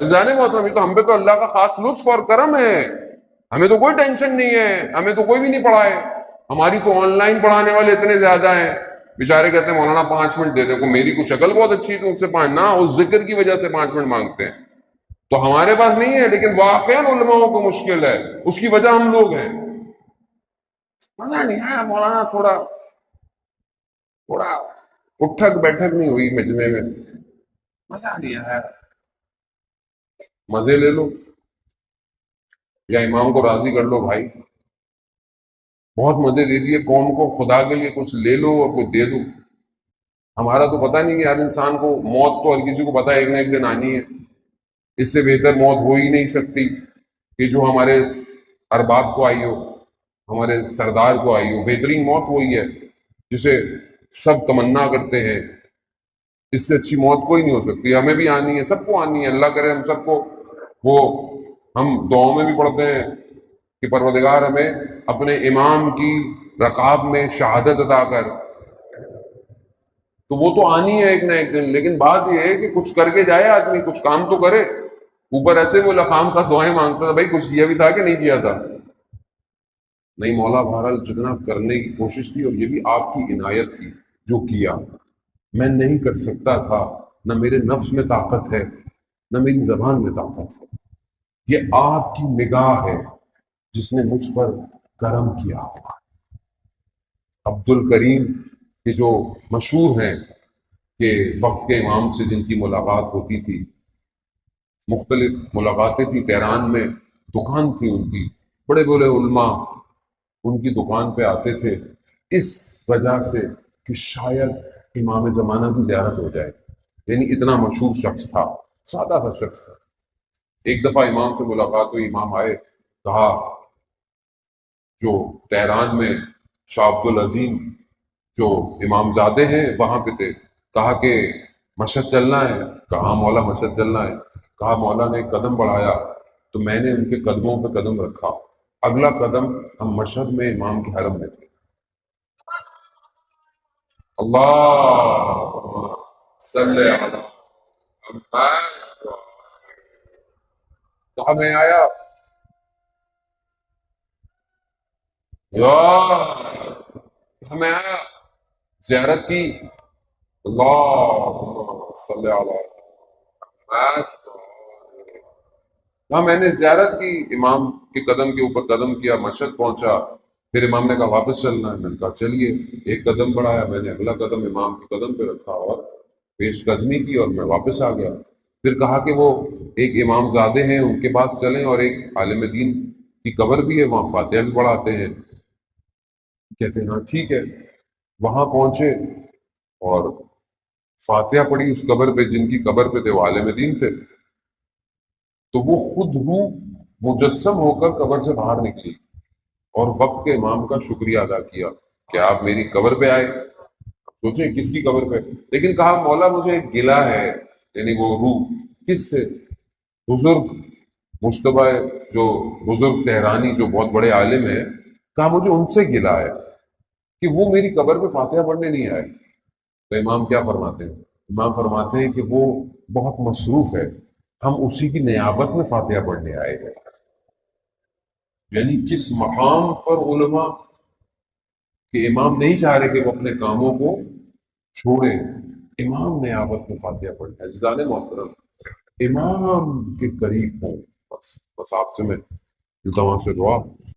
جانے محترم تو ہم پہ تو اللہ کا خاص لطف اور کرم ہے، ہمیں تو کوئی ٹینشن نہیں ہے، ہمیں تو کوئی بھی نہیں پڑھائے، ہماری تو آن لائن پڑھانے والے اتنے زیادہ ہیں، بیچارے کہتے ہیں مولانا 5 منٹ دے دے، کو میری کو شکل بہت اچھی تو ان سے 5 نہ، اس ذکر کی وجہ سے 5 منٹ مانگتے ہیں، تو ہمارے پاس نہیں ہے، لیکن واقعا علماء کو مشکل ہے، اس کی وجہ ہم لوگ ہیں۔ مزہ نہیں آیا مولانا، تھوڑا تھوڑا اٹھک بیٹھک نہیں ہوئی مجمع میں، مزہ نہیں آیا، مزے لے لو یا امام کو راضی کر لو بھائی، بہت مزے دے دیے قوم کو، خدا کے لیے کچھ لے لو اور کچھ دے دو۔ ہمارا تو پتہ نہیں ہے، ہر انسان کو موت تو ہر کسی کو پتہ ہے ایک نہ ایک دن آنی ہے، اس سے بہتر موت ہو ہی نہیں سکتی کہ جو ہمارے ارباب کو آئی ہو، ہمارے سردار کو آئی ہو، بہترین موت وہی ہے جسے سب تمنا کرتے ہیں، اس سے اچھی موت کوئی نہیں ہو سکتی، ہمیں بھی آنی ہے، سب کو آنی ہے، اللہ کرے ہم سب کو، وہ ہم دعاؤں میں بھی پڑھتے ہیں کہ پروردگار ہمیں اپنے امام کی رکاب میں شہادت عطا کر، تو وہ تو آنی ہے ایک نہ ایک دن، لیکن بات یہ ہے کہ کچھ کر کے جائے آدمی، کچھ کام تو کرے، اوپر ایسے وہ لخام کا دعائیں مانگتا تھا، بھائی کچھ کیا بھی تھا کہ نہیں کیا تھا؟ نہیں، مولا بہرحال جتنا کرنے کی کوشش کی، اور یہ بھی آپ کی عنایت تھی جو کیا، میں نہیں کر سکتا تھا، نہ میرے نفس میں طاقت ہے نہ میری زبان میں طاقت ہے، یہ آپ کی نگاہ ہے جس نے مجھ پر کرم کیا ہوا۔ عبد الکریم کے جو مشہور ہیں کہ وقت کے امام سے جن کی ملاقات ہوتی تھی، مختلف ملاقاتیں تھی، تہران میں دکان تھی ان کی، بڑے بڑے علماء ان کی دکان پہ آتے تھے، اس وجہ سے کہ شاید امام زمانہ کی زیارت ہو جائے، یعنی اتنا مشہور شخص تھا، سادہ سا شخص تھا۔ ایک دفعہ امام سے ملاقات ہوئی، امام آئے، کہا جو تہران میں شاہ عبد العظیم جو امام زادے ہیں وہاں پہ تھے، کہا کہ مشہد چلنا ہے، کہا مولا مشہد چلنا ہے، کہا مولا نے ایک قدم بڑھایا تو میں نے ان کے قدموں پہ قدم رکھا، اگلا قدم ہم مشہد میں امام کے حرم میں تھے۔ اللہ صلی علی محمد، کہا میں آیا یا، کہا میں آیا، زیارت کی، اللہ صلی علی محمد، ہاں میں نے زیارت کی، امام کے قدم کے اوپر قدم کیا، مشہد پہنچا، پھر امام نے کہا واپس چلنا ہے، میں نے کہا چلیے، ایک قدم بڑھایا، میں نے اگلا قدم امام کے قدم پہ رکھا اور پیش قدمی کی اور میں واپس آ گیا۔ پھر کہا کہ وہ ایک امام زادے ہیں ان کے پاس چلیں، اور ایک عالم دین کی قبر بھی ہے وہاں فاتحہ بھی پڑھاتے ہیں، کہتے ہیں ہاں ٹھیک ہے، وہاں پہنچے اور فاتحہ پڑھی اس قبر پہ، جن کی قبر پہ تھے وہ عالم دین تھے، تو وہ خود روح مجسم ہو کر قبر سے باہر نکلی اور وقت کے امام کا شکریہ ادا کیا کہ آپ میری قبر پہ آئے، سوچیں کس کی قبر پہ، لیکن کہا مولا مجھے ایک گلہ ہے، یعنی وہ روح کس سے، بزرگ مشتبہ جو بزرگ تہرانی جو بہت بڑے عالم ہیں، کہا مجھے ان سے گلہ ہے کہ وہ میری قبر پہ فاتحہ پڑھنے نہیں آئے، تو امام کیا فرماتے ہیں، امام فرماتے ہیں کہ وہ بہت مصروف ہے، ہم اسی کی نیابت میں فاتحہ پڑھنے آئے ہیں، یعنی کس مقام پر علماء کہ امام نہیں چاہ رہے کہ وہ اپنے کاموں کو چھوڑیں، امام نیابت میں فاتحہ پڑھنا ہے، عزیزان محترم، امام کے قریب ہوں، بس آپ سے میں التماس سے دعا